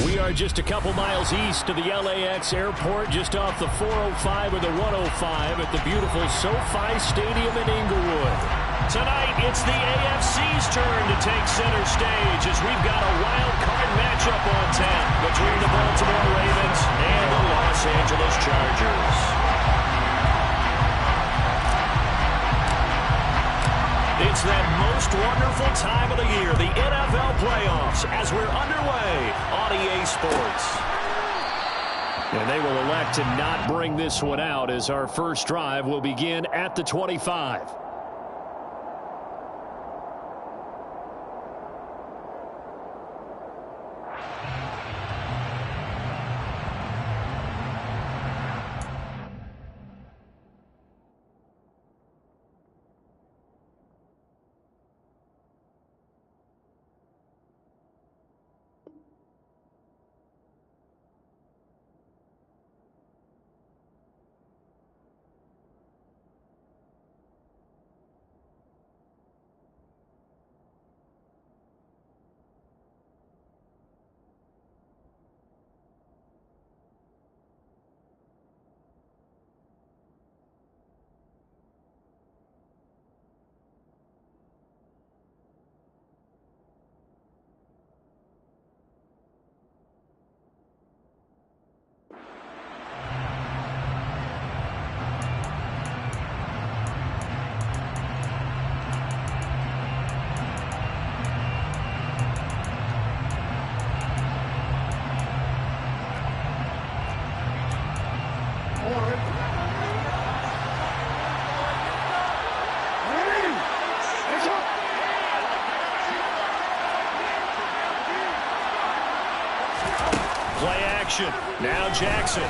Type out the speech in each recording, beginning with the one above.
We are just a couple miles east of the LAX airport, just off the 405 or the 105 at the beautiful SoFi Stadium in Inglewood. Tonight, it's the AFC's turn to take center stage as we've got a wild card matchup on tap between the Baltimore Ravens and the Los Angeles Chargers. It's that most wonderful time of the year, the NFL playoffs, as we're underway on EA Sports. And they will elect to not bring this one out as our first drive will begin at the 25. Play action. Now Jackson.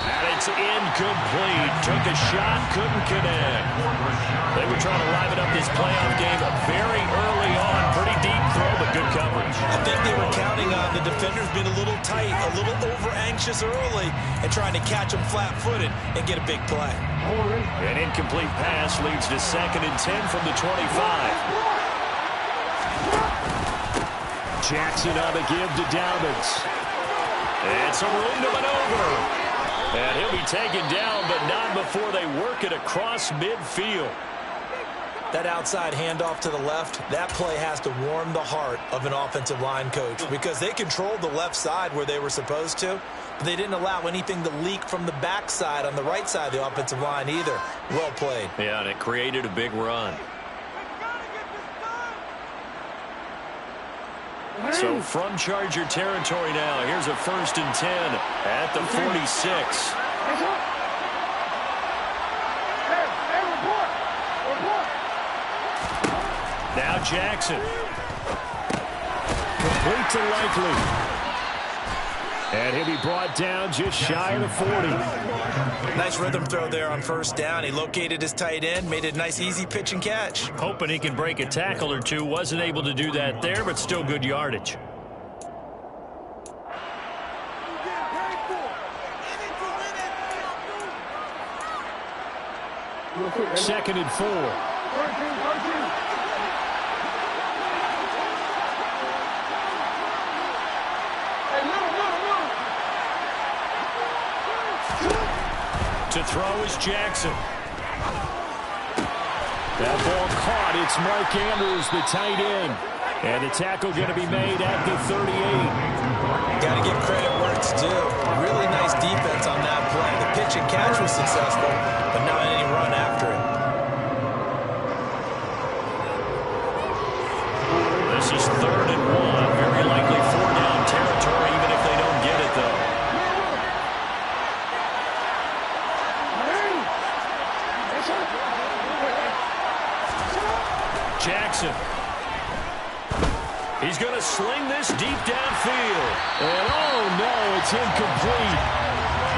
And it's incomplete. Took a shot, couldn't connect. They were trying to liven up this playoff game very early on. Pretty deep throw, but good coverage. I think they were counting on the defenders being a little tight, a little over-anxious early, and trying to catch them flat-footed and get a big play. An incomplete pass leads to 2nd and 10 from the 25. Jackson on the give to Dobbins. And some room to maneuver. And he'll be taken down, but not before they work it across midfield. That outside handoff to the left, that play has to warm the heart of an offensive line coach because they controlled the left side where they were supposed to, but they didn't allow anything to leak from the backside on the right side of the offensive line either. Well played. Yeah, and it created a big run. So from Charger territory now, here's a 1st and 10 at the 46. Now Jackson. Complete to Likely. And he'll be brought down just shy of the 40. Nice rhythm throw there on 1st down. He located his tight end, made it a nice, easy pitch and catch. Hoping he can break a tackle or two. Wasn't able to do that there, but still good yardage. Second and 4. To throw is Jackson. That ball caught. It's Mark Andrews, the tight end. And the tackle going to be made at the 38. Got to give credit where it's due. Really nice defense on that play. The pitch and catch was successful, but not any run after it. This is 3rd and 1. Very likely 4-down territory, even if they don't get it, though. Jackson. He's going to sling this deep downfield. And oh no, it's incomplete.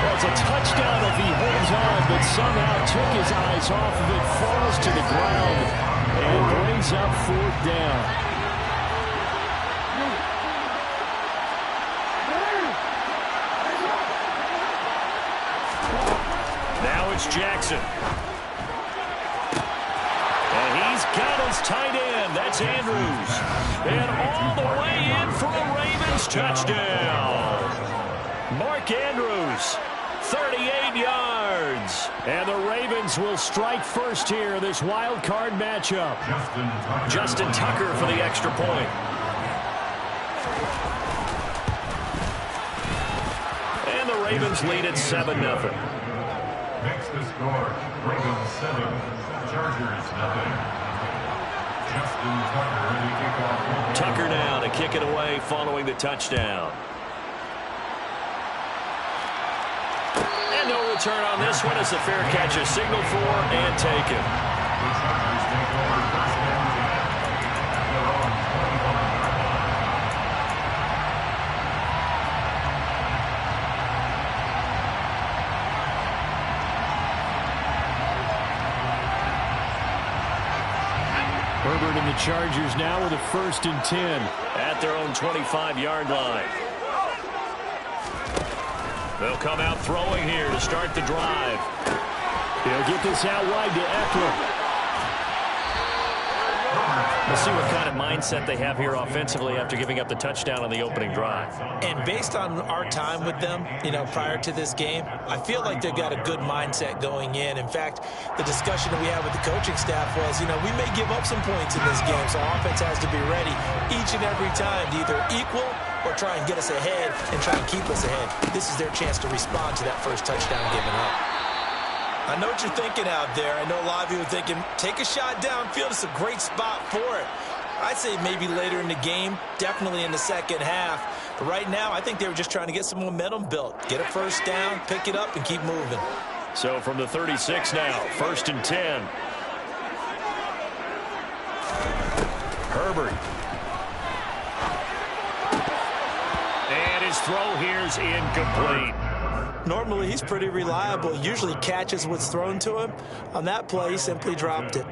That's a touchdown if he holds on, but somehow took his eyes off of it, falls to the ground, and brings up 4th down. it's Jackson. And he's got his tight end. That's Andrews. And all the way in for a Ravens touchdown. Mark Andrews, 38 yards. And the Ravens will strike first here in this wild card matchup. Justin Tucker for the extra point. And the Ravens lead at 7-0. Makes the score. Ravens 7, Chargers 0. Justin Tucker in the kickoff. Tucker now to kick it away following the touchdown. And no return on this one as the fair catch is signaled for and taken. The Chargers take over first and 10 at their own 25. Herbert and the Chargers now with a 1st and 10 at their own 25-yard line. They'll come out throwing here to start the drive. He'll get this out wide to Eckler. We'll see what kind of mindset they have here offensively after giving up the touchdown on the opening drive. And based on our time with them, prior to this game, I feel like they've got a good mindset going in. In fact, the discussion that we had with the coaching staff was, we may give up some points in this game, so offense has to be ready each and every time to either equal or try and get us ahead and try and keep us ahead. This is their chance to respond to that first touchdown given up. I know what you're thinking out there. I know a lot of you are thinking, take a shot downfield. It's a great spot for it. I'd say maybe later in the game, definitely in the second half. But right now, I think they were just trying to get some momentum built. Get a first down, pick it up, and keep moving. So from the 36 now, 1st and 10. Herbert. And his throw here's incomplete. Normally, he's pretty reliable. Usually catches what's thrown to him. On that play, he simply dropped it.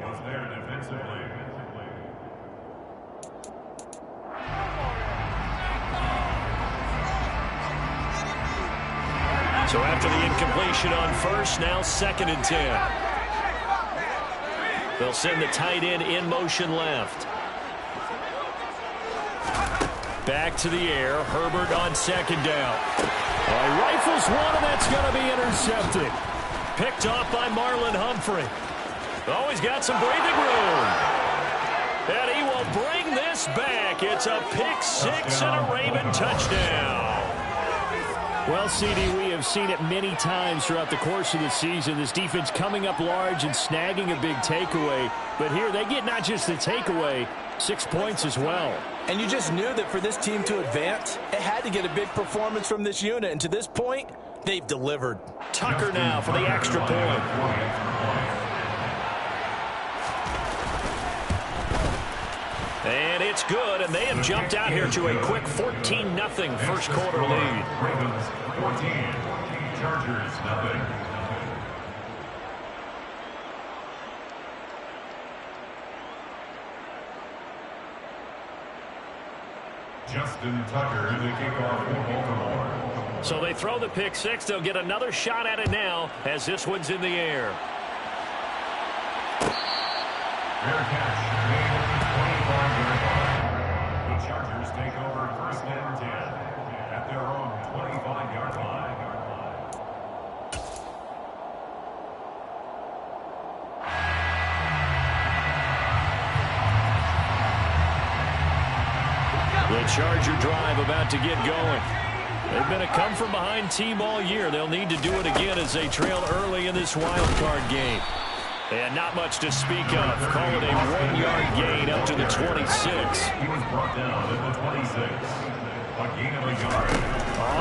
So after the incompletion on 1st, now 2nd and 10. They'll send the tight end in motion left. Back to the air. Herbert on 2nd down. He rifles one, and that's going to be intercepted. Picked off by Marlon Humphrey. Oh, he's got some breathing room. And he will bring this back. It's a pick 6 and a Raven touchdown. Well, CD, we have seen it many times throughout the course of the season. This defense coming up large and snagging a big takeaway. But here they get not just the takeaway, 6 points as well. And you just knew that for this team to advance, it had to get a big performance from this unit. And to this point, they've delivered. Tucker now for the extra point. And it's good, and they have jumped out here to a quick 14-0 first quarter lead. Ravens 14, Chargers 0. Justin Tucker in the kickoff for Baltimore. So they throw the pick 6. They'll get another shot at it now as this one's in the air. Fair catch made at the 25-yard line. The Chargers take over 1st and 10 at their own 25-yard line. The Charger drive about to get going. They've been a come-from-behind team all year. They'll need to do it again as they trail early in this wild card game. And not much to speak of. Call it a 1-yard gain up to the 26. He was brought down at the 26. A gain of a yard.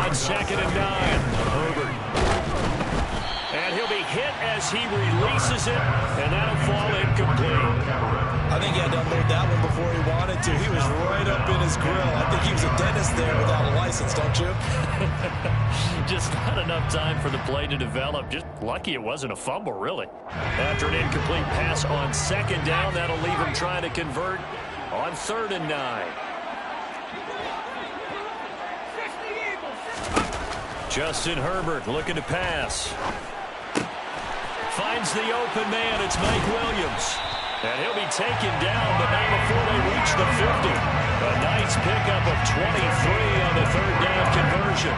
On 2nd and 9, Herbert. And he'll be hit as he releases it, and that'll fall incomplete. I think he had to unload that one before he wanted to. He was right up in his grill. I think he was a dentist there without a license, don't you? Just not enough time for the play to develop. Just lucky it wasn't a fumble, really. After an incomplete pass on 2nd down, that'll leave him trying to convert on 3rd and 9. Justin Herbert looking to pass. Finds the open man. It's Mike Williams. And he'll be taken down, but not before they reach the 50. A nice pickup of 23 on the third down conversion.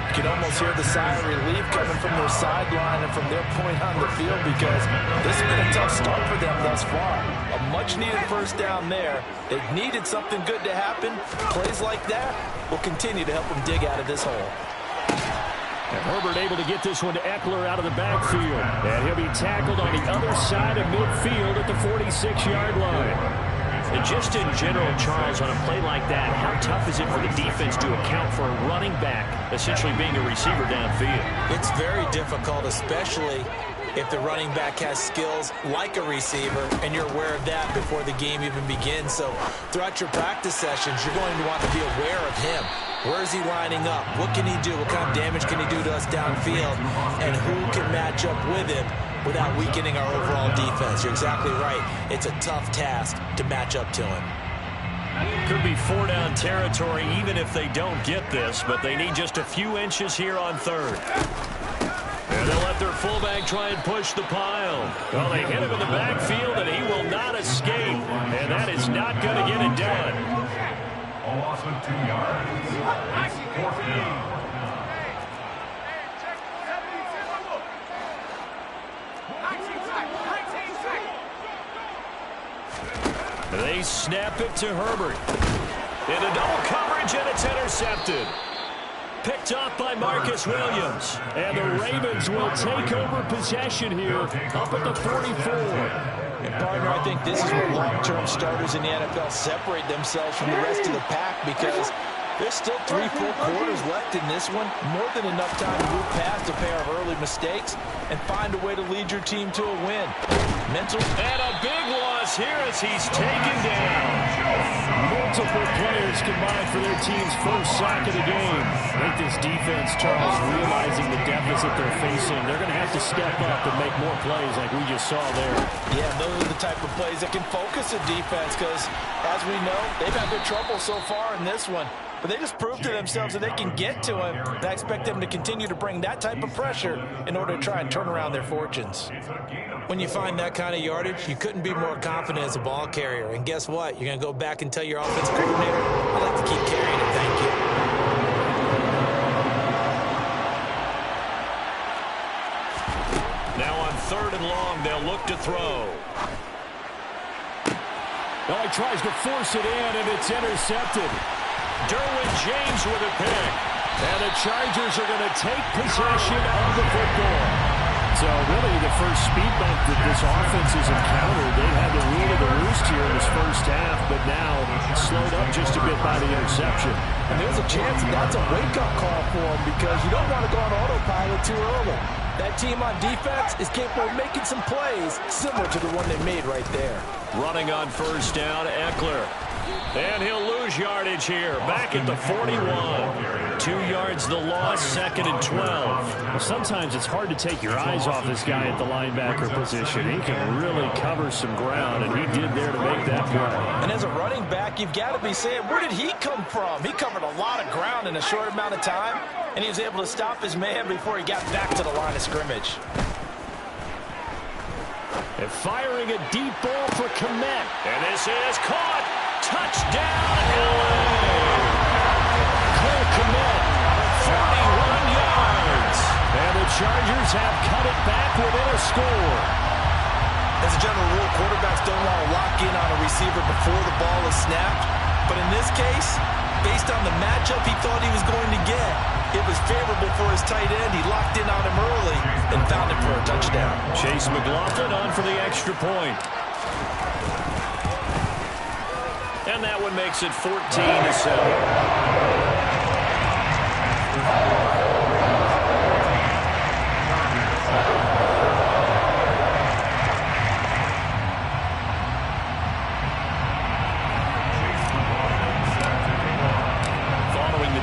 You can almost hear the sigh of relief coming from their sideline and from their point on the field, because this has been a tough start for them thus far. A much-needed first down there. They needed something good to happen. Plays like that will continue to help them dig out of this hole. And Herbert able to get this one to Eckler out of the backfield. And he'll be tackled on the other side of midfield at the 46-yard line. And just in general, Charles, on a play like that, how tough is it for the defense to account for a running back essentially being a receiver downfield? It's very difficult, especially if the running back has skills like a receiver, and you're aware of that before the game even begins. So throughout your practice sessions, you're going to want to be aware of him. Where is he lining up? What can he do? What kind of damage can he do to us downfield? And who can match up with him without weakening our overall defense? You're exactly right. It's a tough task to match up to him. Could be 4-down territory even if they don't get this, but they need just a few inches here on third. And they'll let their fullback try and push the pile. Well, they hit him in the backfield, and he will not escape. And that is not going to get it done. A loss of 2 yards. It's 4th down. They snap it to Herbert. Into double coverage, and it's intercepted. Picked off by Marcus Williams. And the Ravens will take over possession here up at the 44. And partner, I think this is where long-term starters in the NFL separate themselves from the rest of the pack, because there's still 3 full quarters left in this one. More than enough time to move past a pair of early mistakes and find a way to lead your team to a win. Mental. And a big loss here as he's taken down. Multiple players combined for their team's first sack of the game. I think this defense, Charles, realizing the deficit they're facing, they're going to have to step up and make more plays like we just saw there. Yeah, those are the type of plays that can focus a defense, because, as we know, they've had their trouble so far in this one. But they just proved to themselves that they can get to him. And I expect them to continue to bring that type of pressure in order to try and turn around their fortunes. When you find that kind of yardage, you couldn't be more confident as a ball carrier. And guess what? You're going to go back and tell your offensive coordinator, I'd like to keep carrying it, thank you. Now on 3rd and long, they'll look to throw. Well, he tries to force it in, and it's intercepted. Derwin James with a pick. And the Chargers are going to take possession of the football. So really the first speed bump that this offense has encountered, they've had the rule of the roost here in this first half, but now slowed up just a bit by the interception. And there's a chance that's a wake-up call for them, because you don't want to go on autopilot too early. That team on defense is capable of making some plays similar to the one they made right there. Running on first down, Eckler. And he'll lose yardage here, back at the 41. 2 yards the loss, 2nd and 12. Well, sometimes it's hard to take your eyes off this guy at the linebacker position. He can really cover some ground, and he did there to make that play. And as a running back, you've got to be saying, where did he come from? He covered a lot of ground in a short amount of time, and he was able to stop his man before he got back to the line of scrimmage. And firing a deep ball for Kmet. And this is caught. Touchdown, LA! Cole Kmet, 41 yards. And the Chargers have cut it back within a score. As a general rule, quarterbacks don't want to lock in on a receiver before the ball is snapped. But in this case, based on the matchup he thought he was going to get, it was favorable for his tight end. He locked in on him early and found him for a touchdown. Chase McLaughlin on for the extra point. And that one makes it 14-7.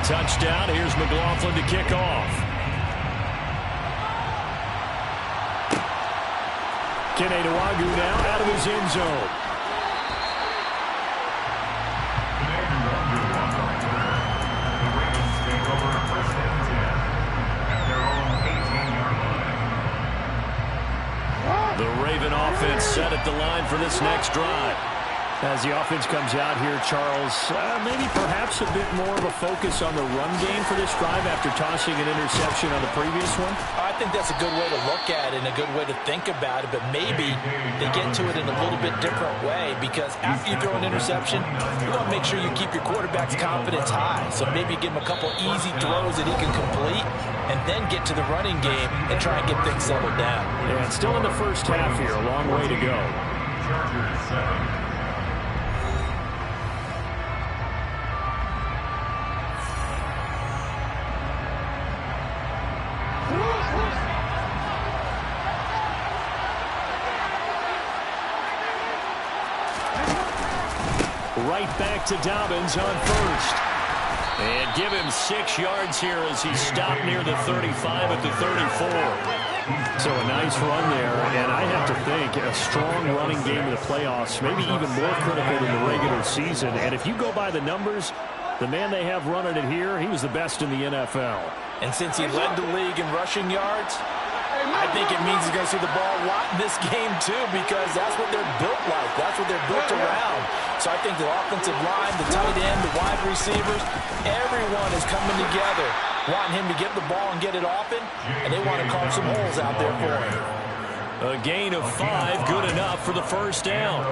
Touchdown. Here's McLaughlin to kick off. Kene Nwangwu now out of his end zone. The Ravens take over 1st and 10 at their own 18-yard line. The Raven offense set at the line for this next drive. As the offense comes out here, Charles, maybe perhaps a bit more of a focus on the run game for this drive after tossing an interception on the previous one? I think that's a good way to look at it and a good way to think about it, but maybe they get to it in a little bit different way because after you throw an interception, you want to make sure you keep your quarterback's confidence high. So maybe give him a couple easy throws that he can complete and then get to the running game and try and get things settled down. Yeah, it's still in the first half here. A long way to go. Chargers 7. Right back to Dobbins on first. And give him 6 yards here as he stopped near the 35 at the 34. So a nice run there, and I have to think a strong running game in the playoffs, maybe even more critical than the regular season. And if you go by the numbers, the man they have running it here, he was the best in the NFL. And since he led the league in rushing yards, I think it means he's going to see the ball a lot in this game, too, because that's what they're built like. That's what they're built around. So I think the offensive line, the tight end, the wide receivers, everyone is coming together, wanting him to get the ball and get it often, and they want to carve some holes out there for him. A gain of 5, good enough for the first down.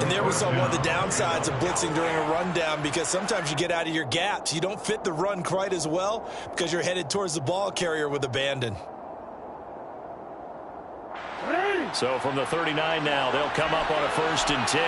And there was one of the downsides of blitzing during a rundown because sometimes you get out of your gaps. You don't fit the run quite as well because you're headed towards the ball carrier with abandon. So from the 39 now, they'll come up on a 1st and 10.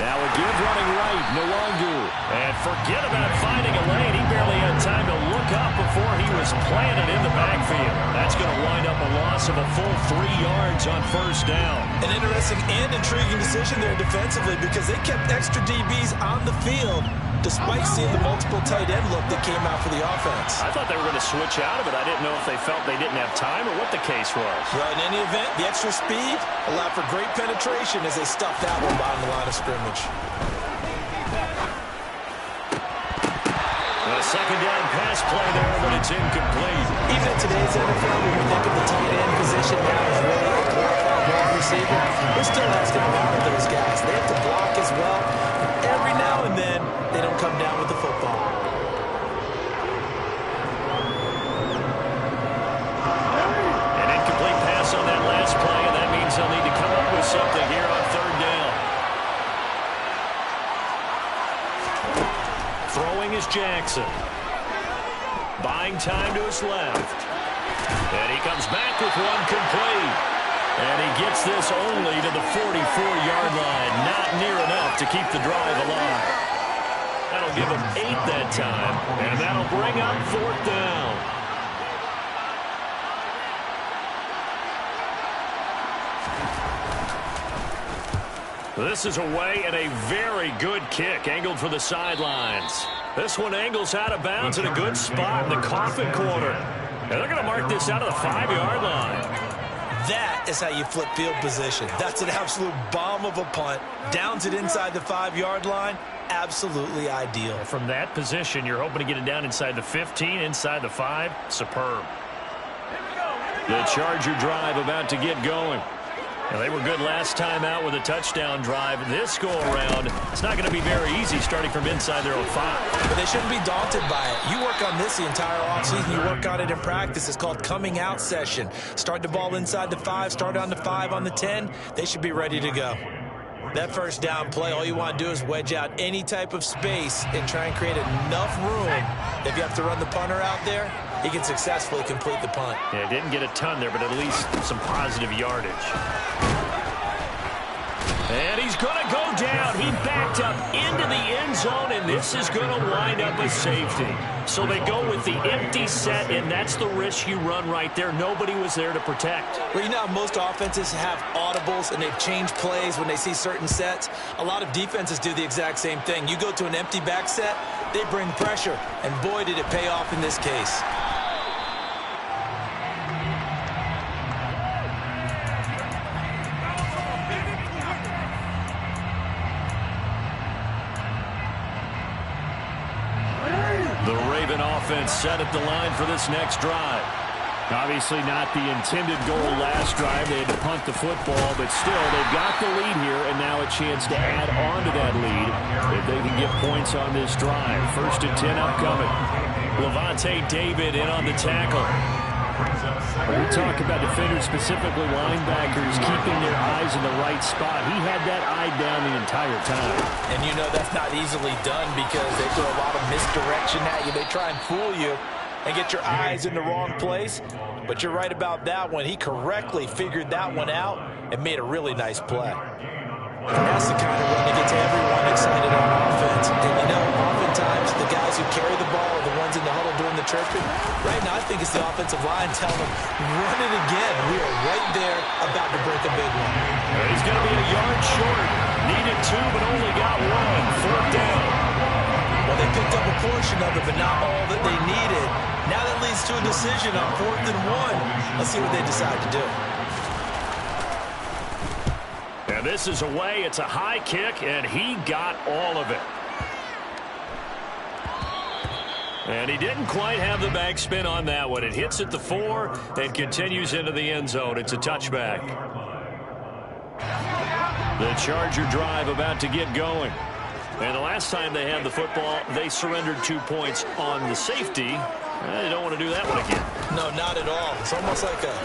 Now a give running right, Nwangu. And forget about finding a lane. He barely had time to look up before he was planted in the backfield. That's going to wind up a loss of a full 3 yards on 1st down. An interesting and intriguing decision there defensively because they kept extra DBs on the field despite seeing the multiple tight end look that came out for the offense. I thought they were going to switch out of it. I didn't know if they felt they didn't have time or what the case was. Well, in any event, the extra speed allowed for great penetration as they stuffed that one behind the line of scrimmage. A 2nd down pass play there, but it's incomplete. Even in today's NFL, when we think of the tight end position now as really a glorified wide receiver, we're still asking about those guys. They have to block as well. Every now and then, they don't come down with the football. An incomplete pass on that last play, and that means they'll need to come up with something here on 3rd down. Throwing is Jackson. Buying time to his left. And he comes back with one complete. And he gets this only to the 44-yard line. Not near enough to keep the drive alive. That'll give him 8 that time. And that'll bring up 4th down. This is away and a very good kick angled for the sidelines. This one angles out of bounds in a good spot in the coffin corner. And they're going to mark this out of the 5-yard line. That is how you flip field position. That's an absolute bomb of a punt. Downs it inside the 5-yard line. Absolutely ideal. From that position, you're hoping to get it down inside the 15, inside the 5. Superb. The Charger drive about to get going. Now, they were good last time out with a touchdown drive. This go-around, it's not going to be very easy starting from inside their own 5. But they shouldn't be daunted by it. You work on this the entire offseason. You work on it in practice. It's called coming out session. Start the ball inside the 5, start on the 5 on the 10. They should be ready to go. That 1st down play, all you want to do is wedge out any type of space and try and create enough room. If you have to run the punter out there, he can successfully complete the punt. Yeah, didn't get a ton there, but at least some positive yardage. And he's going to go down. He backed up into the end zone, and this is going to wind up a safety. So they go with the empty set, and that's the risk you run right there. Nobody was there to protect. Well, you know how most offenses have audibles, and they've changed plays when they see certain sets. A lot of defenses do the exact same thing. You go to an empty back set, they bring pressure, and boy, did it pay off in this case. offense set at the line for this next drive. Obviously not the intended goal last drive. They had to punt the football, but still, they've got the lead here, and now a chance to add on to that lead if they can get points on this drive. 1st and 10 upcoming. Levante David in on the tackle. We talk about defenders, specifically linebackers, keeping their eyes in the right spot. He had that eye down the entire time. And you know that's not easily done because they throw a lot of misdirection at you. They try and fool you and get your eyes in the wrong place. But you're right about that one. He correctly figured that one out and made a really nice play. And that's the kind of run that gets everyone excited on offense. And you know, oftentimes the guys who carry the ball are the ones in the huddle doing the chirping. Right now, I think it's the offensive line telling them, run it again. We are right there about to break a big one. He's going to be a yard short. Needed 2, but only got 1. 4th down. Well, they picked up a portion of it, but not all that they needed. Now that leads to a decision on 4th and 1. Let's see what they decide to do. And this is away. It's a high kick, and he got all of it. And he didn't quite have the backspin on that one. It hits at the 4 and continues into the end zone. It's a touchback. The Charger drive about to get going. And the last time they had the football, they surrendered 2 points on the safety. They don't want to do that one again. No, not at all. It's almost like a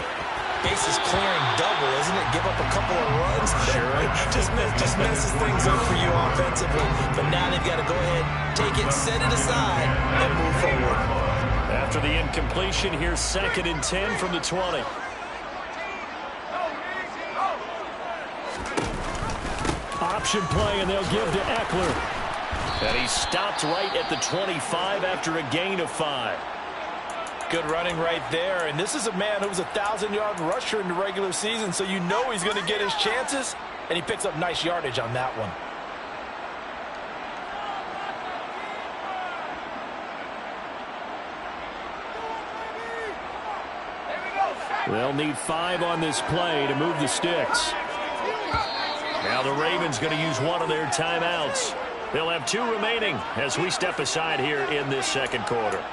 bases clearing double, isn't it? Give up a couple of runs. Sure. just messes things up for you offensively. But now they've got to go ahead, take it, set it aside, and move forward. After the incompletion, here's 2nd and 10 from the 20. Option play, and they'll give to Eckler. And he stopped right at the 25 after a gain of 5. Good running right there. And this is a man who was a 1,000-yard rusher in the regular season, so you know he's going to get his chances, and he picks up nice yardage on that one. They'll need 5 on this play to move the sticks. Now the Ravens going to use one of their timeouts. They'll have 2 remaining as we step aside here in this second quarter.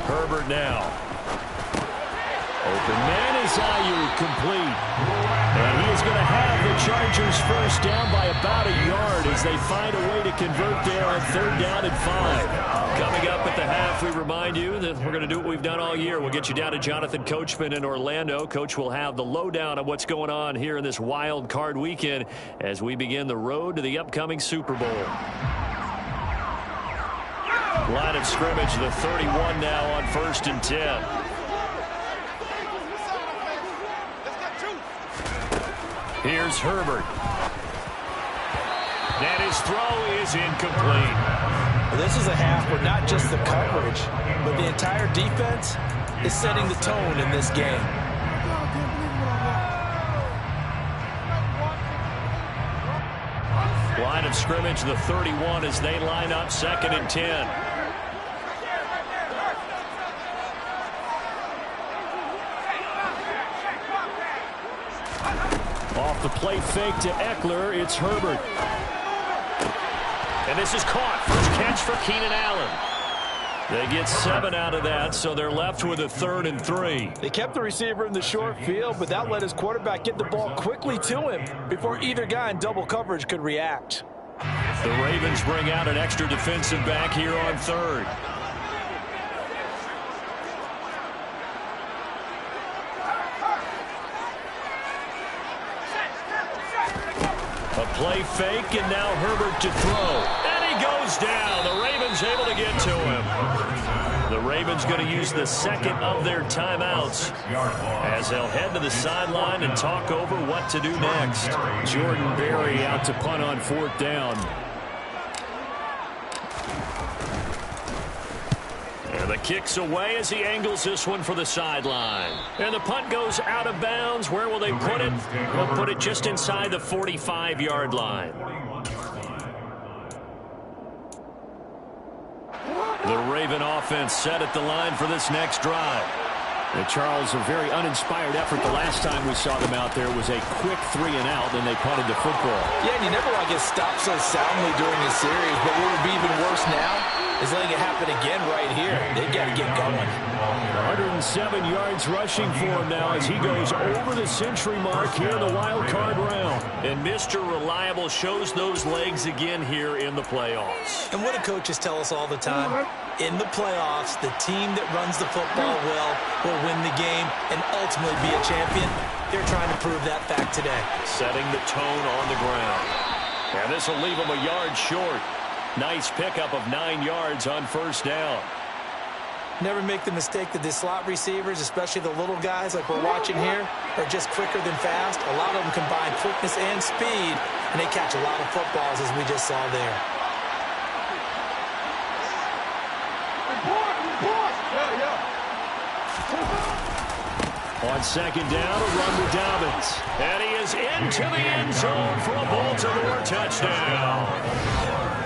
Herbert now. Open man is Ayuk, complete. And he is going to have the Chargers first down by about a yard as they find a way to convert there on 3rd down and 5. Coming up at the half, we remind you that we're going to do what we've done all year. We'll get you down to Jonathan Coachman in Orlando. Coach will have the lowdown of what's going on here in this wild card weekend as we begin the road to the upcoming Super Bowl. Line of scrimmage, the 31 now on 1st and 10. Here's Herbert. And his throw is incomplete. Well, this is a half where not just the coverage, but the entire defense is setting the tone in this game. Line of scrimmage, the 31 as they line up 2nd and 10. Off the play fake to Eckler, it's Herbert. And this is caught. First catch for Keenan Allen. They get 7 out of that, so they're left with a 3rd and 3. They kept the receiver in the short field, but that let his quarterback get the ball quickly to him before either guy in double coverage could react. The Ravens bring out an extra defensive back here on 3rd. A play fake, and now Herbert to throw. And he goes down. The Ravens able to get to him. The Ravens going to use the 2nd of their timeouts as they'll head to the sideline and talk over what to do next. Jordan Berry out to punt on 4th down. And the kick's away as he angles this one for the sideline. And the punt goes out of bounds. Where will they put it? They'll put it just inside the 45-yard line. The Raven offense set at the line for this next drive. And Charles, a very uninspired effort the last time we saw them out there was a quick 3-and-out, then they punted the football. Yeah, and you never want to get stopped so soundly during the series, but what would be even worse now is letting it happen again right here. They've got to get going. 107 yards rushing for him now as he goes over the century mark here in the wild card round. And Mr. Reliable shows those legs again here in the playoffs. And what do coaches tell us all the time? In the playoffs, the team that runs the football well will win the game and ultimately be a champion. They're trying to prove that fact today. Setting the tone on the ground. And this will leave him a yard short. Nice pickup of 9 yards on first down. Never make the mistake that the slot receivers, especially the little guys like we're watching here, are just quicker than fast. A lot of them combine quickness and speed, and they catch a lot of footballs, as we just saw there. On second down, a run to Dobbins. And he is into the end zone for a Baltimore touchdown.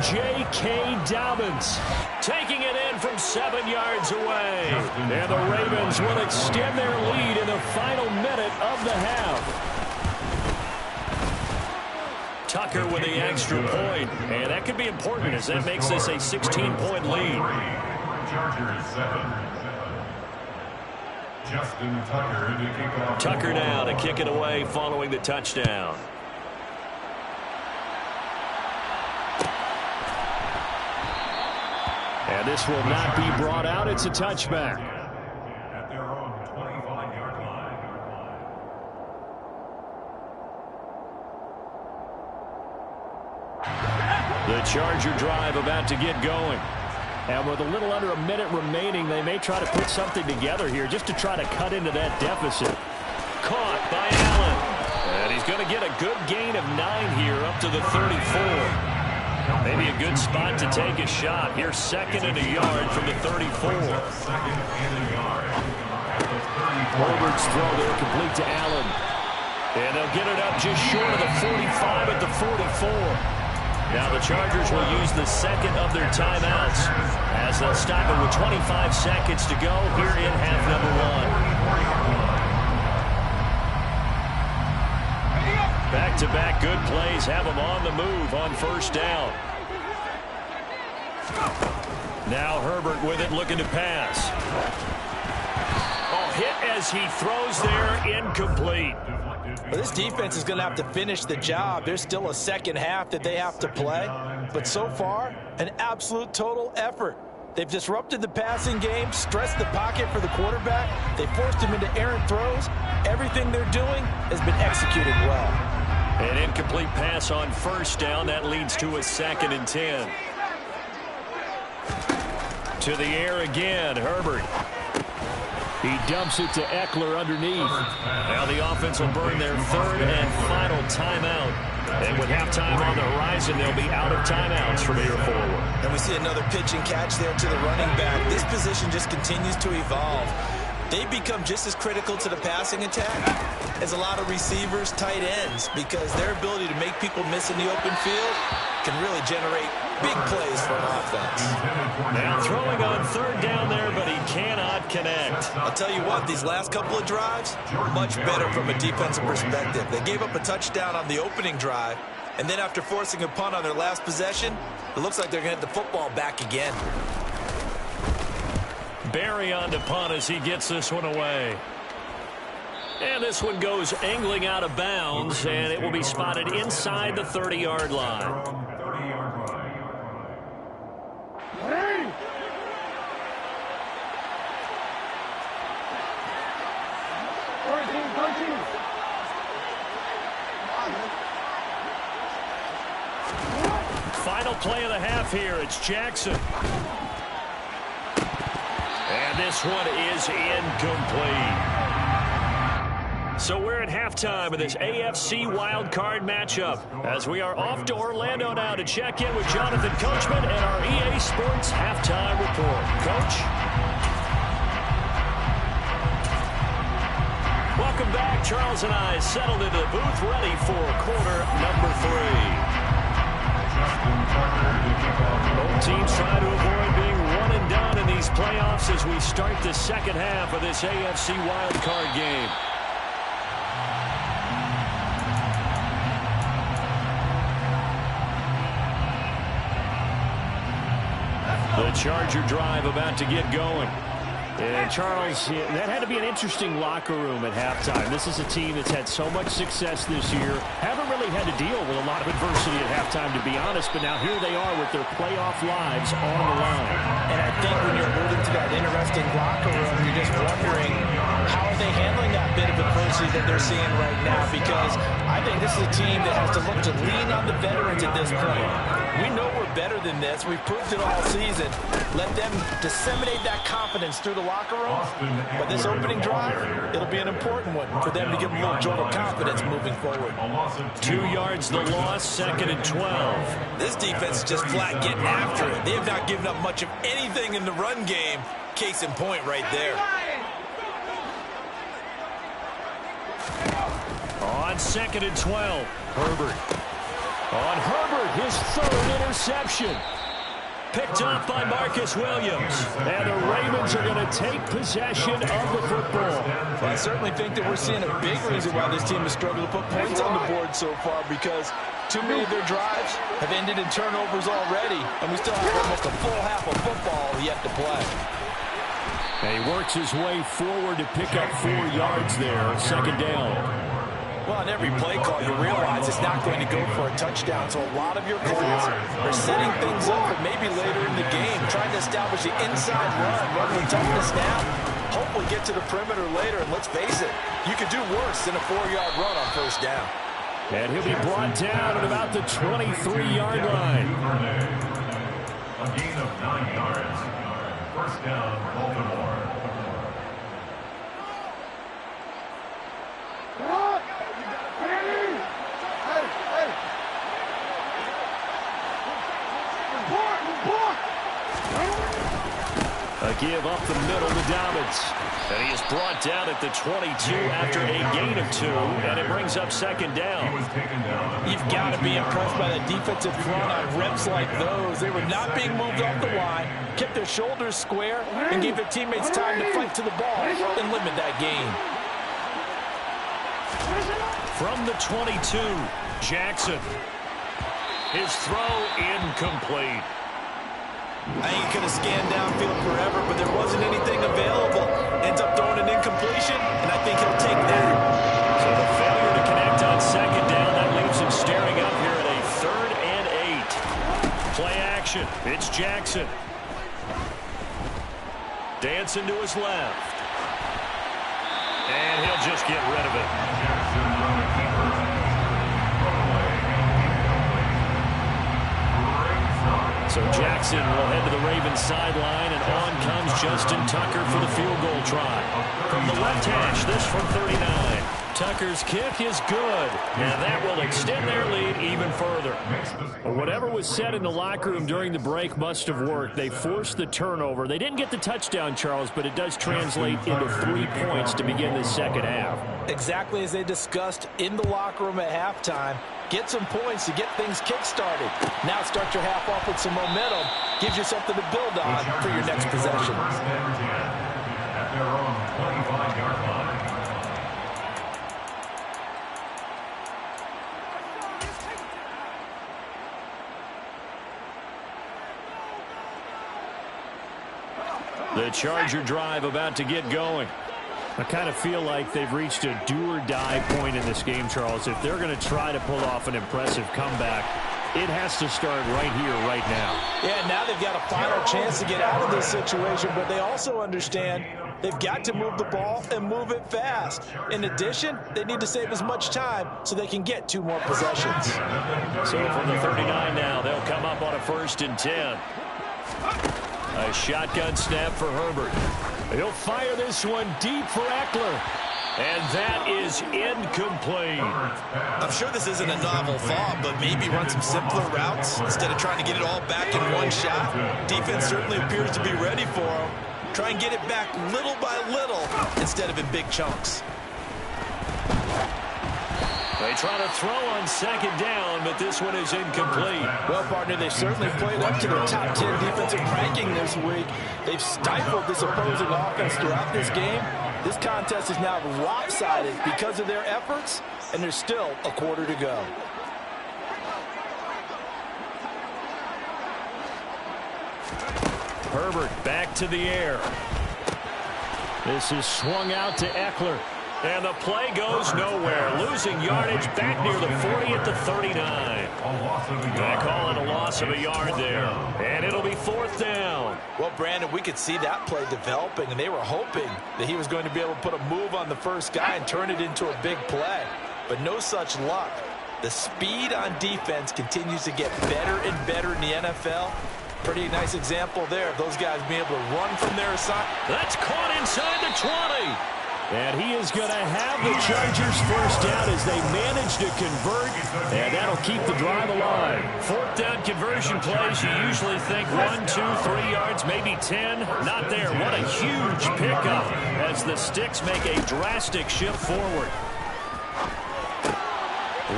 J.K. Dobbins taking it in from 7 yards away. And the Ravens will extend their lead in the final minute of the half. Tucker with the extra point. And that could be important as that makes this a 16-point lead. Chargers 7. Justin Tucker to kick off. Tucker now to kick it away following the touchdown. And this will not be brought out. It's a touchback. At their own 25-yard line. The Charger drive about to get going. And with a little under a minute remaining, they may try to put something together here just to try to cut into that deficit. Caught by Allen. And he's going to get a good gain of 9 here up to the 34. Maybe a good spot to take a shot. Here's second and a yard from the 34. Herbert's throw there complete to Allen. And they'll get it up just short of the 45 at the 44. Now the Chargers will use the second of their timeouts as they'll stop it with 25 seconds to go here in half number 1. Back-to-back good plays have them on the move on first down. Now Herbert with it looking to pass. Oh, hit as he throws there, incomplete. Well, this defense is going to have to finish the job. There's still a second half that they have to play. But so far, an absolute total effort. They've disrupted the passing game, stressed the pocket for the quarterback. They forced him into errant throws. Everything they're doing has been executed well. An incomplete pass on first down. That leads to a 2nd and 10. To the air again, Herbert. He dumps it to Eckler underneath. Now the offense will burn their 3rd and final timeout. And with halftime on the horizon, they'll be out of timeouts from here forward. And we see another pitch and catch there to the running back. This position just continues to evolve. They become just as critical to the passing attack as a lot of receivers, tight ends, because their ability to make people miss in the open field can really generate big plays for an offense. Now throwing on 3rd down there, but he cannot connect. I'll tell you what, these last couple of drives, much better from a defensive perspective. They gave up a touchdown on the opening drive, and then after forcing a punt on their last possession, it looks like they're going to get the football back again. Barry on to punt as he gets this one away. And this one goes angling out of bounds, and it will be spotted inside the 30-yard line. Final play of the half here. It's Jackson. And this one is incomplete. So we're at halftime of this AFC wildcard matchup as we are off to Orlando now to check in with Jonathan Coachman and our EA Sports halftime report. Coach? Welcome back. Charles and I settled into the booth, ready for quarter number 3. Both teams try to avoid being one and done in these playoffs as we start the second half of this AFC wildcard game. The Charger drive about to get going. And Charles, that had to be an interesting locker room at halftime. This is a team that's had so much success this year. Haven't really had to deal with a lot of adversity at halftime, to be honest. But now here they are with their playoff lives on the line. And I think when you're alluding to that interesting locker room, you're just wondering, how are they handling that bit of adversity that they're seeing right now? Because I think this is a team that has to look to lean on the veterans at this point. We know we're better than this. We've proved it all season. Let them disseminate that confidence through the locker room. But this opening drive, it'll be an important one for them to give them a little jolt of confidence moving forward. 2 yards the loss, 2nd and 12. This defense is just flat getting after it. They have not given up much of anything in the run game. Case in point right there. On 2nd and 12, Herbert. On Herbert, his 3rd interception. Picked up by Marcus Williams. And the Ravens are going to take possession of the football. Well, I certainly think that we're seeing a big reason why this team has struggled to put points on the board so far, because too many of their drives have ended in turnovers already, and we still have almost a full half of football yet to play. And he works his way forward to pick up 4 yards there, 2nd down. Well, on every play call, you realize it's not going to go for a touchdown. So a lot of your calls are setting things up for maybe later in the game, trying to establish the inside run with toughness now. Hopefully get to the perimeter later, and let's face it, you could do worse than a 4-yard run on 1st down. And he'll be brought down at about the 23-yard line. A gain of 9 yards. 1st down, Baltimore. A give up the middle to Dobbins. And he is brought down at the 22 after a gain of 2, and it brings up 2nd down. You've got to be impressed by the defensive front on reps like those. They were not being moved off the line, kept their shoulders square, and gave their teammates time to fight to the ball and limit that gain. From the 22, Jackson. His throw incomplete. I think he could have scanned downfield forever, but there wasn't anything available. Ends up throwing an incompletion, and I think he'll take that. So the failure to connect on 2nd down, that leaves him staring up here at a 3rd and 8. Play action. It's Jackson. Dancing to his left. And he'll just get rid of it. So Jackson will head to the Ravens sideline, and on comes Justin Tucker for the field goal try. From the left hash, this from 39. Tucker's kick is good, and that will extend their lead even further. Whatever was said in the locker room during the break must have worked. They forced the turnover. They didn't get the touchdown, Charles, but it does translate into 3 points to begin the second half. Exactly as they discussed in the locker room at halftime. Get some points to get things kick-started. Now start your half off with some momentum. Gives you something to build on for your next possession. At their own 25-yard line. The Charger drive about to get going. I kind of feel like they've reached a do-or-die point in this game, Charles. If they're going to try to pull off an impressive comeback, it has to start right here, right now. Yeah, now they've got a final chance to get out of this situation, but they also understand they've got to move the ball and move it fast. In addition, they need to save as much time so they can get 2 more possessions. So from the 39 now, they'll come up on a 1st and 10. A shotgun snap for Herbert. He'll fire this one deep for Eckler. And that is incomplete. I'm sure this isn't a novel thought, but maybe run some simpler routes instead of trying to get it all back in one shot. Defense certainly appears to be ready for him. Try and get it back little by little instead of in big chunks. They try to throw on second down, but this one is incomplete. Well, partner, they certainly played up to their top 10 defensive ranking this week. They've stifled this opposing offense throughout this game. This contest is now lopsided because of their efforts, and there's still a quarter to go. Herbert back to the air. This is swung out to Eckler. And the play goes nowhere. Losing yardage back near the 40 at the 39. They call it a loss of a yard there. And it'll be fourth down. Well, Brandon, we could see that play developing, and they were hoping that he was going to be able to put a move on the first guy and turn it into a big play. But no such luck. The speed on defense continues to get better and better in the NFL. Pretty nice example there of those guys being able to run from their side. That's caught inside the 20. And he is going to have the Chargers first down as they manage to convert, and that'll keep the drive alive. Fourth down conversion plays, you usually think 1, 2, 3 yards, maybe 10. Not there. What a huge pickup as the Sticks make a drastic shift forward.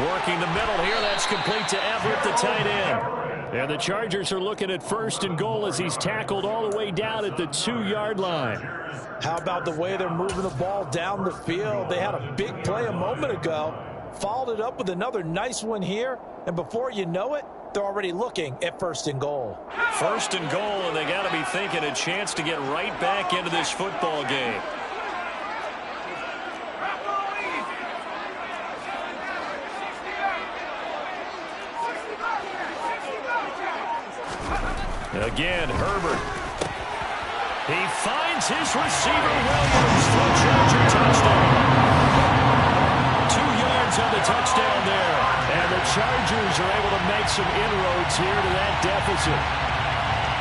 Working the middle here. That's complete to Everett, the tight end. And the Chargers are looking at first and goal as he's tackled all the way down at the 2-yard line. How about the way they're moving the ball down the field? They had a big play a moment ago, followed it up with another nice one here, and before you know it, they're already looking at first and goal. First and goal, and they got to be thinking a chance to get right back into this football game. Again, Herbert. He finds his receiver, Williams, for a Charger touchdown. 2 yards on the touchdown there. And the Chargers are able to make some inroads here to that deficit.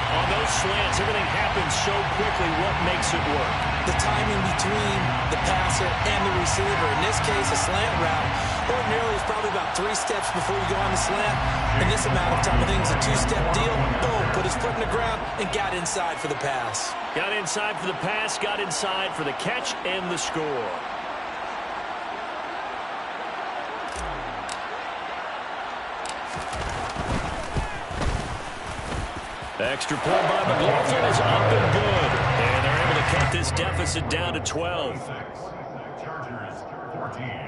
On those slants, everything happens so quickly. What makes it work? The timing between the passer and the receiver. In this case, a slant route. Ordinarily, it's probably about 3 steps before you go on the slant. In this amount of time, I think it's a 2-step deal. Boom, put his foot in the ground and got inside for the pass. Got inside for the pass, got inside for the catch and the score. Extra point by McLaughlin is up and good. And they're able to cut this deficit down to 12. Chargers 14.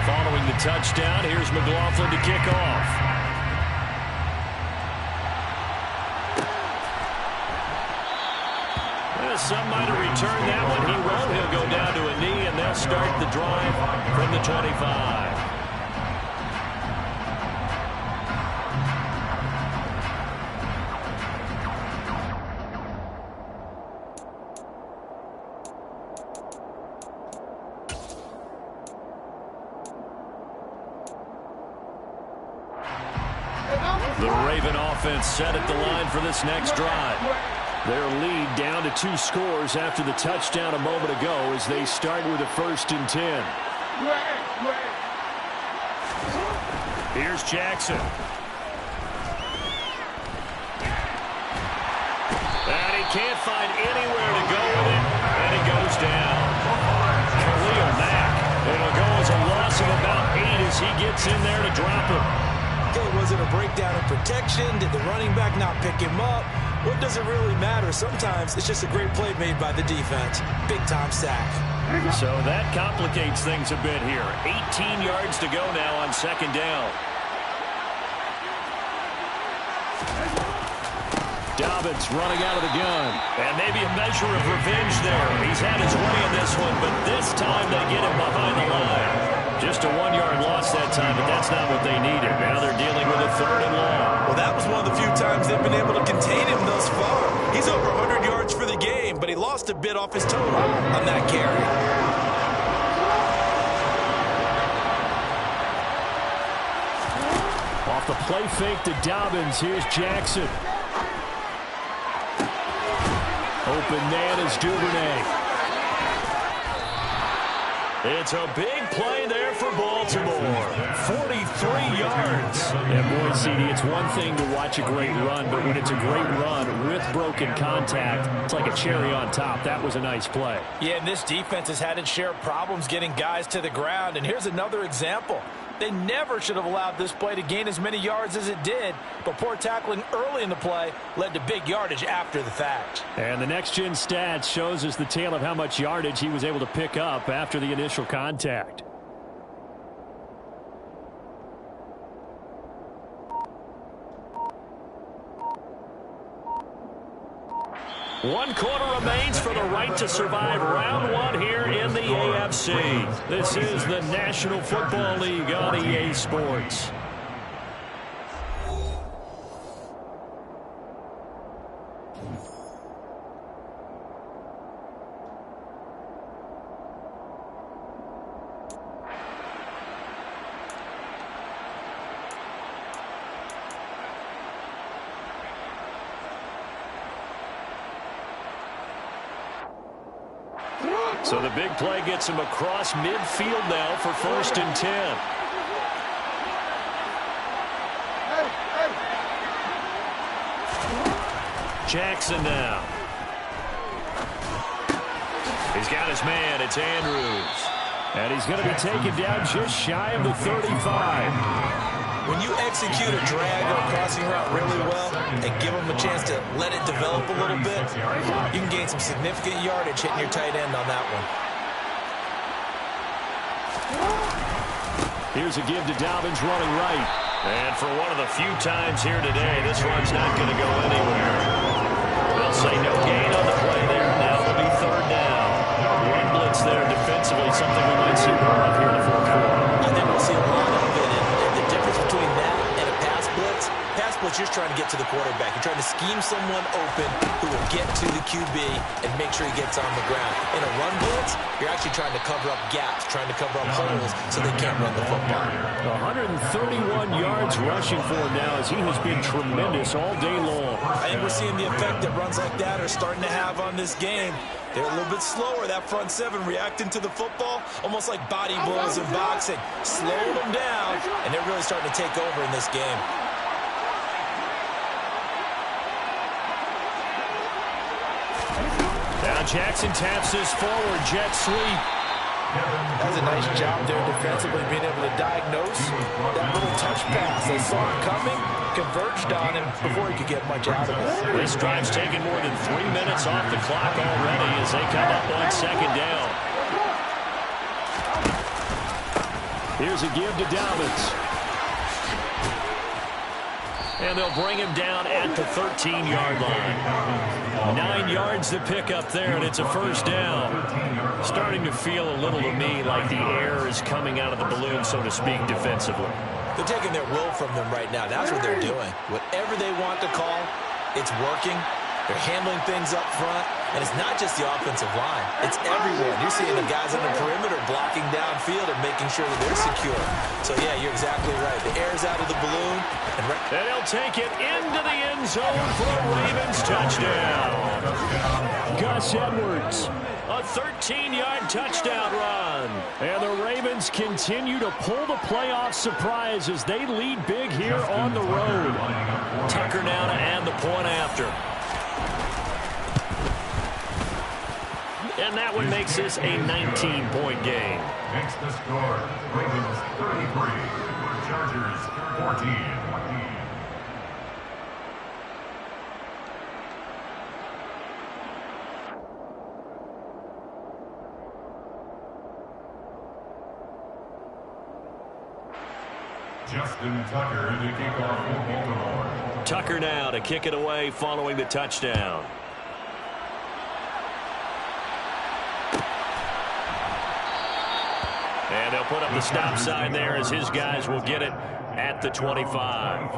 Following the touchdown, here's McLaughlin to kick off. Some might have returned that one. He won't. He'll go down to a knee, and they'll start the drive from the 25. The Raven offense set at the line for this next drive. Their lead down to 2 scores after the touchdown a moment ago as they start with a 1st and 10. Here's Jackson. And he can't find anywhere to go with it, and he goes down. Khalil Mack. It'll go as a loss of about 8 as he gets in there to drop him. Okay, was it a breakdown in protection? Did the running back not pick him up? What does it really matter? Sometimes it's just a great play made by the defense. Big-time sack. So that complicates things a bit here. 18 yards to go now on 2nd down. Dobbins running out of the gun. And maybe a measure of revenge there. He's had his way in this one, but this time they get him behind the line. Just a 1-yard loss that time, but that's not what they needed. Now they're dealing with a 3rd and long. Well, that was one of the few times they've been able to contain him thus far. He's over 100 yards for the game, but he lost a bit off his total on that carry. Off the play fake to Dobbins, here's Jackson. Open man is Duvernay. It's a big play there for Baltimore. 43 yards. And boy, CD, it's one thing to watch a great run, but when it's a great run with broken contact, it's like a cherry on top. That was a nice play. Yeah, and this defense has had its share of problems getting guys to the ground. And here's another example. They never should have allowed this play to gain as many yards as it did, but poor tackling early in the play led to big yardage after the fact. And the next-gen stats shows us the tale of how much yardage he was able to pick up after the initial contact. One quarter remains for the right to survive round one here in the AFC. This is the National Football League on EA Sports. So the big play gets him across midfield now for 1st and 10. Jackson now. He's got his man. It's Andrews. And he's going to be taken down just shy of the 35. When you execute a drag or a crossing route really well and give them a chance to let it develop a little bit, you can gain some significant yardage hitting your tight end on that one. Here's a give to Dobbins running right. And for one of the few times here today, this run's not going to go anywhere. They'll say no gain on the play there. Now it'll be 3rd down. One blitz there defensively, something we might see more of here in the 4th quarter. I think we'll see a lot of it. And the difference between that and a pass blitz, you're trying to get to the quarterback. You're trying to scheme someone open who will get to the QB and make sure he gets on the ground. In a run blitz, you're actually trying to cover up gaps, trying to cover up holes so they can't run the football. 131 yards rushing for him now as he has been tremendous all day long. I think we're seeing the effect that runs like that are starting to have on this game. They're a little bit slower, that front seven, reacting to the football, almost like body blows in boxing. Slowing them down, and they're really starting to take over in this game. Now Jackson taps this forward, jet sweep. That's a nice job there defensively, being able to diagnose that little touch pass. They saw it coming, converged on him before he could get much out of it. This drive's taken more than 3 minutes off the clock already as they come up on 2nd down. Here's a give to Dobbins. And they'll bring him down at the 13-yard line. 9 yards to pick up there, and it's a 1st down. Starting to feel a little to me like the air is coming out of the balloon, so to speak, defensively. They're taking their will from them right now. That's what they're doing. Whatever they want to call, it's working. They're handling things up front, and it's not just the offensive line. It's everyone. You're seeing the guys on the perimeter blocking downfield and making sure that they're secure. So, yeah, you're exactly right. The air's out of the balloon. And they'll take it into the end zone for a Ravens touchdown. Gus Edwards, a 13-yard touchdown run. And the Ravens continue to pull the playoff surprise as they lead big here on the road. Tucker now to add the point after. And that one makes this a 19-point game. Makes the score Ravens 33, Chargers 14. Justin Tucker to kick off for Baltimore. Tucker now to kick it away following the touchdown. And they'll put up the stop sign there as his guys will get it at the 25.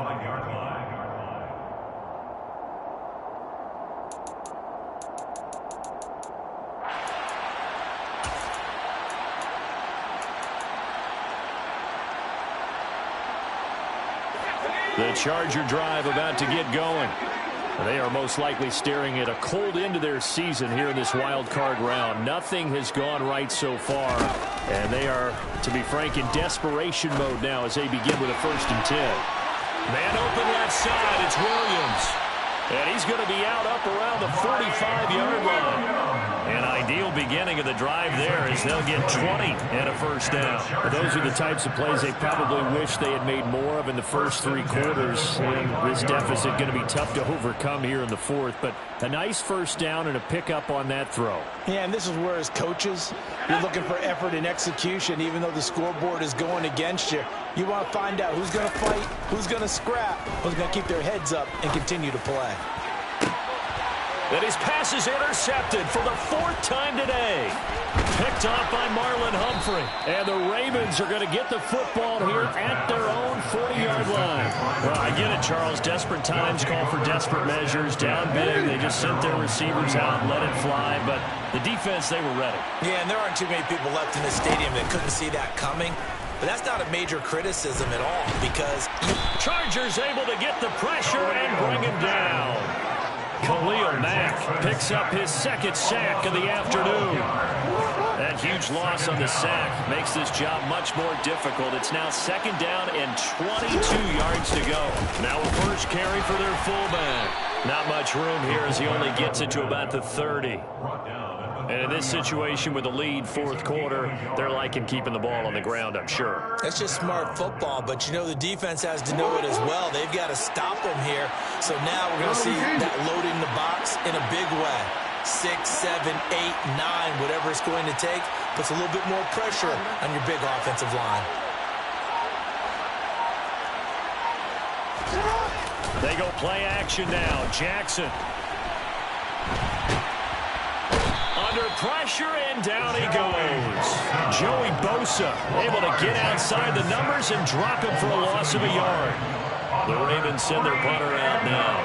The Charger drive about to get going. They are most likely staring at a cold end to their season here in this wild card round. Nothing has gone right so far, and they are, to be frank, in desperation mode now as they begin with a 1st and 10. Man open left side, it's Williams. And he's going to be out up around the 45-yard line. An ideal beginning of the drive there as they'll get 20 and a 1st down. But those are the types of plays they probably wish they had made more of in the first 3 quarters. And this deficit going to be tough to overcome here in the 4th. But a nice 1st down and a pickup on that throw. Yeah, and this is where as coaches, you're looking for effort and execution even though the scoreboard is going against you. You want to find out who's going to fight, who's going to scrap, who's going to keep their heads up and continue to play. And his pass is intercepted for the 4th time today. Picked off by Marlon Humphrey. And the Ravens are going to get the football here at their own 40-yard line. Well, I get it, Charles. Desperate times call for desperate measures. Down big, they just sent their receivers out and let it fly. But the defense, they were ready. Yeah, and there aren't too many people left in this stadium that couldn't see that coming. But that's not a major criticism at all because Chargers able to get the pressure and bring him down. Khalil Mack picks up his 2nd sack of the afternoon. That huge loss on the sack makes this job much more difficult. It's now 2nd down and 22 yards to go. Now a 1st carry for their fullback. Not much room here as he only gets it to about the 30. And in this situation with the lead 4th quarter, they're liking keeping the ball on the ground, I'm sure. That's just smart football, but you know the defense has to know it as well. They've got to stop them here. So now we're going to see that loading the box in a big way. 6, 7, 8, 9, whatever it's going to take, puts a little bit more pressure on your big offensive line. They go play action now. Jackson. Under pressure, and down he goes. Joey Bosa able to get outside the numbers and drop him for a loss of a yard. The Ravens send their punter out now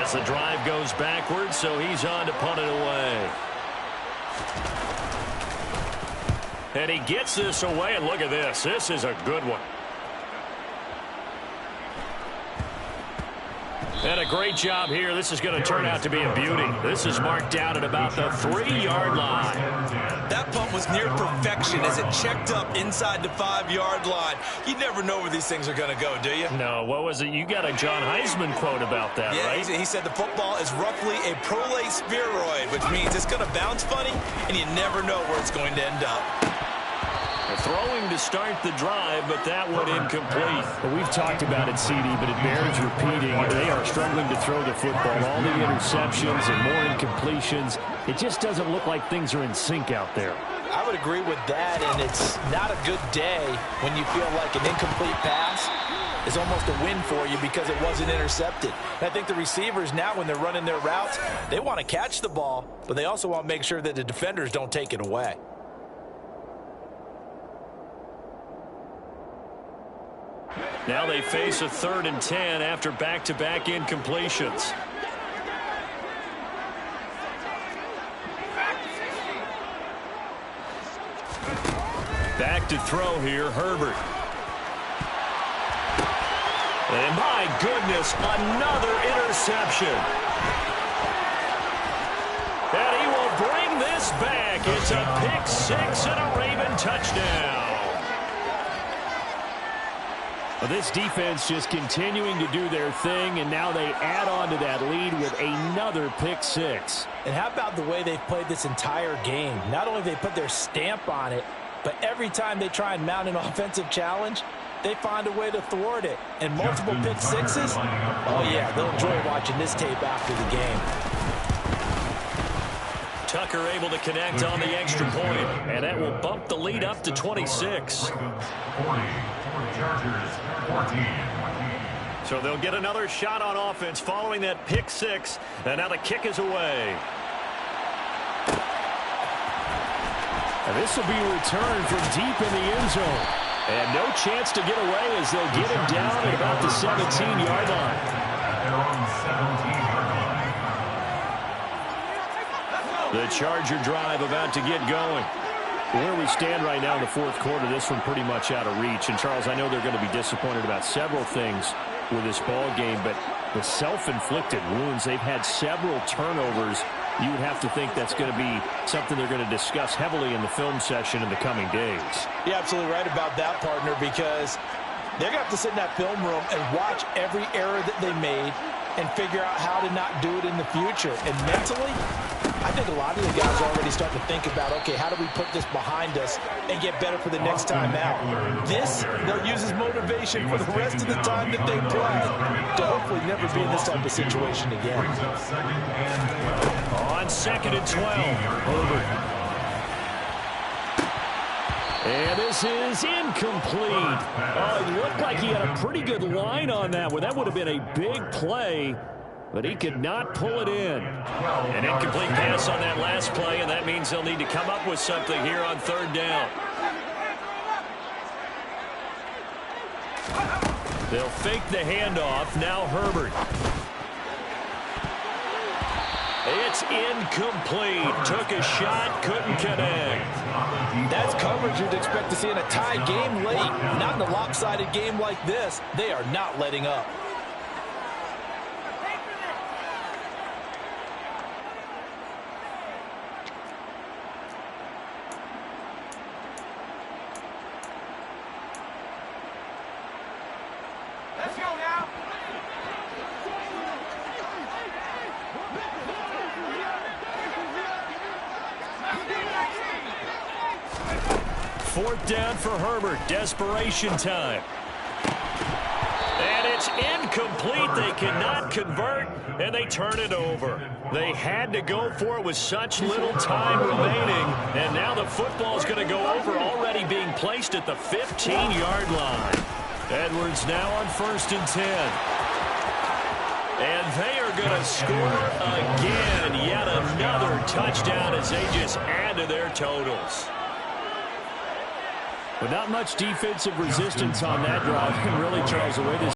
as the drive goes backwards, so he's on to punt it away. And he gets this away, and look at this. This is a good one. And a great job here. This is going to turn out to be a beauty. This is marked down at about the 3-yard line. That punt was near perfection as it checked up inside the 5-yard line. You never know where these things are going to go, do you? No, what was it? You got a John Heisman quote about that, yeah, right? He said the football is roughly a prolate spheroid, which means it's going to bounce funny, and you never know where it's going to end up. Throwing to start the drive, but that one incomplete. Well, we've talked about it, CD, but it bears repeating. They are struggling to throw the football. All the interceptions and more incompletions. It just doesn't look like things are in sync out there. I would agree with that, and it's not a good day when you feel like an incomplete pass is almost a win for you because it wasn't intercepted. And I think the receivers now, when they're running their routes, they want to catch the ball, but they also want to make sure that the defenders don't take it away. Now they face a 3rd and 10 after back-to-back incompletions. Back to throw here, Herbert. And my goodness, another interception. And he will bring this back. It's a pick 6 and a Raven touchdown. Well, this defense just continuing to do their thing, and now they add on to that lead with another pick 6. And how about the way they've played this entire game? Not only have they put their stamp on it, but every time they try and mount an offensive challenge, they find a way to thwart it. And multiple pick 6s, oh yeah, they'll enjoy watching this tape after the game. Tucker able to connect on the extra point, and that will bump the lead up to 26. 40 Chargers, 14. So they'll get another shot on offense following that pick 6, and now the kick is away. And this will be returned from deep in the end zone. And no chance to get away as they'll get him down at about the 17-yard line. They're on 17-yard line. The Charger drive about to get going. Where we stand right now in the 4th quarter, this one pretty much out of reach. And, Charles, I know they're going to be disappointed about several things with this ball game, but The self-inflicted wounds. They've had several turnovers. You would have to think that's going to be something they're going to discuss heavily in the film session in the coming days. You're absolutely right about that, partner, because they're going to have to sit in that film room and watch every error that they made and figure out how to not do it in the future. And mentally, I think a lot of the guys are already starting to think about, okay, how do we put this behind us and get better for the next time out? This, they'll use as motivation for the rest of the time that they play to hopefully never be in this type of situation again. On 2nd and 12, Herbert. And this is incomplete. Oh, it looked like he had a pretty good line on that one. That would have been a big play, but he could not pull it in. An incomplete pass on that last play, and that means they'll need to come up with something here on 3rd down. They'll fake the handoff. Now Herbert. It's incomplete. Took a shot, couldn't connect. That's coverage you'd expect to see in a tie game late. Not in a lopsided game like this. They are not letting up. Let's go now. 4th down for Herbert. Desperation time. And it's incomplete. They cannot convert, and they turn it over. They had to go for it with such little time remaining, and now the football is going to go over, already being placed at the 15-yard line. Edwards now on 1st and 10. And they are going to score again. Yet another touchdown as they just add to their totals. But not much defensive resistance on that drive. And really, Charles, the way this